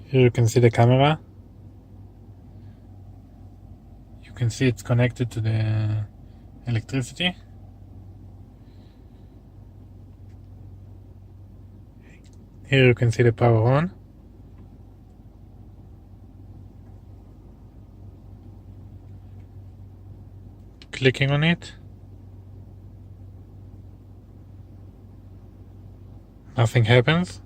Here you can see the camera. You can see it's connected to the electricity. Here you can see the power on. Clicking on it. Nothing happens.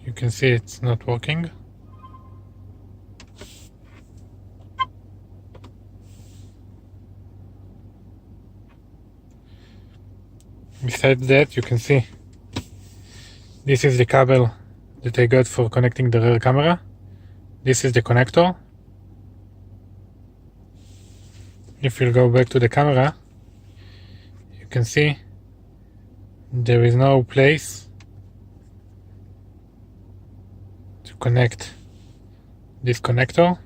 You can see it's not working. Besides that, you can see this is the cable that I got for connecting the rear camera. This is the connector. If you go back to the camera, you can see there is no place to connect this connector.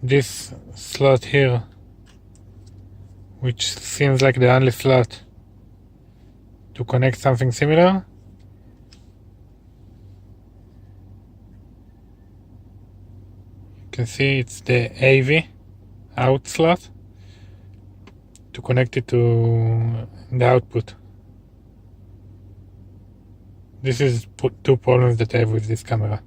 This slot here, which seems like the only slot to connect something similar, you can see it's the AV out slot to connect it to the output. This is two problems that I have with this camera.